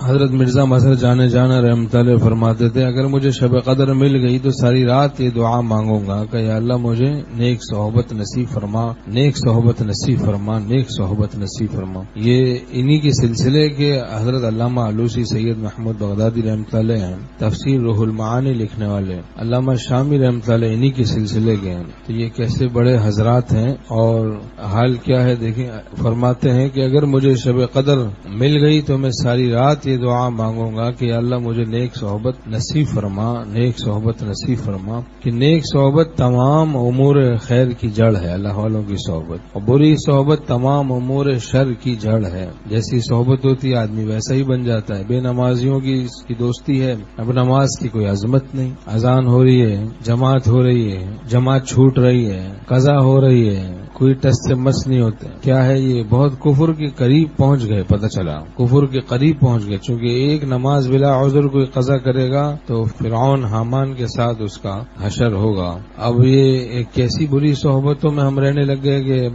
حضرت مرزا مظہر جانا رحمۃ اللہ فرماتے تھے اگر مجھے شب قدر مل گئی تو ساری رات یہ دعا مانگوں گا کہ یا اللہ مجھے نیک صحبت نصیب فرما، نیک صحبت نصیب فرما، نیک صحبت نصیب فرما۔ یہ انہی کے سلسلے کے حضرت علامہ علوسی سید محمود بغدادی رحمۃ اللہ ہیں، تفسیر روح المعانی لکھنے والے، علامہ شامی رحمۃ اللہ انہی کے سلسلے کے ہیں۔ تو یہ کیسے بڑے حضرات ہیں، اور حال کیا ہے دیکھیں، فرماتے ہیں کہ اگر مجھے شب قدر مل گئی تو میں ساری رات یہ دعا مانگوں گا کہ اللہ مجھے نیک صحبت نصیب فرما، نیک صحبت نصیب فرما، کہ نیک صحبت تمام امور خیر کی جڑ ہے، اللہ والوں کی صحبت، اور بری صحبت تمام امور شر کی جڑ ہے۔ جیسی صحبت ہوتی ہے آدمی ویسا ہی بن جاتا ہے۔ بے نمازیوں کی اس کی دوستی ہے، اب نماز کی کوئی عظمت نہیں، اذان ہو رہی ہے، جماعت ہو رہی ہے، جماعت چھوٹ رہی ہے، قضا ہو رہی ہے، کوئی ٹس سے مس نہیں ہوتے۔ کیا ہے یہ؟ بہت کفر کے قریب پہنچ گئے، پتہ چلا کفر کے قریب پہنچ گئے، چونکہ ایک نماز بلا عذر کوئی قضا کرے گا تو فرعون حامان کے ساتھ اس کا حشر ہوگا۔ اب یہ ایک کیسی بری صحبتوں میں ہم رہنے لگ گئے کہ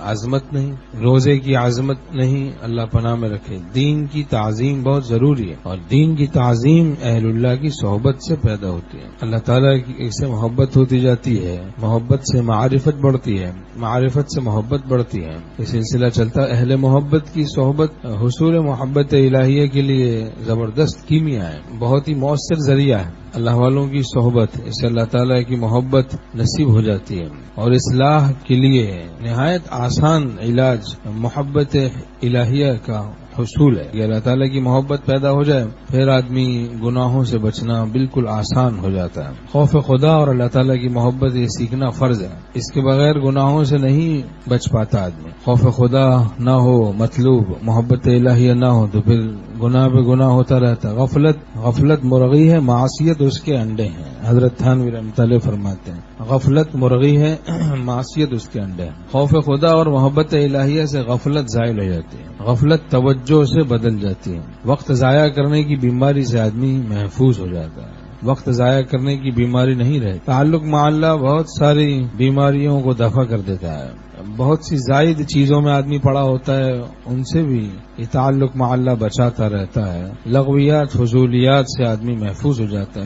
عظمت نہیں، روزے کی عظمت نہیں، اللہ پناہ میں رکھے۔ دین کی تعظیم بہت ضروری ہے، اور دین کی تعظیم اہل اللہ کی صحبت سے پیدا ہوتی ہے۔ اللہ تعالیٰ کی سے محبت ہوتی جاتی ہے، محبت سے معرفت بڑھتی ہے، معرفت سے محبت بڑھتی ہے، یہ سلسلہ چلتا ہے۔ اہل محبت کی صحبت حصول محبت الہیہ کے لیے زبردست کیمیا ہے، بہت ہی مؤثر ذریعہ ہے۔ اللہ والوں کی صحبت، اس سے اللہ تعالیٰ کی محبت نصیب ہو جاتی ہے، اور اصلاح کے لیے نہایت آسان علاج محبت الہیہ کا حصول ہے کہ اللہ تعالیٰ کی محبت پیدا ہو جائے، پھر آدمی گناہوں سے بچنا بالکل آسان ہو جاتا ہے۔ خوف خدا اور اللہ تعالیٰ کی محبت یہ سیکھنا فرض ہے، اس کے بغیر گناہوں سے نہیں بچ پاتا آدمی۔ خوف خدا نہ ہو، مطلوب محبت الہیہ نہ ہو، تو پھر گناہ پہ گناہ ہوتا رہتا ہے۔ غفلت مرغی ہے، معصیت اس کے انڈے ہیں، حضرت تھانوی رحمۃ اللہ فرماتے ہیں غفلت مرغی ہے، معصیت اس کے انڈے ہیں۔ خوف خدا اور محبت الہیہ سے غفلت زائل ہو جاتی ہے، غفلت توجہ سے بدل جاتی ہے، وقت ضائع کرنے کی بیماری سے آدمی محفوظ ہو جاتا ہے، وقت ضائع کرنے کی بیماری نہیں رہتی۔ تعلق مع اللہ بہت ساری بیماریوں کو دفع کر دیتا ہے، بہت سی زائد چیزوں میں آدمی پڑا ہوتا ہے، ان سے بھی یہ تعلق مع اللہ بچاتا رہتا ہے، لغویات فضولیات سے آدمی محفوظ ہو جاتا ہے۔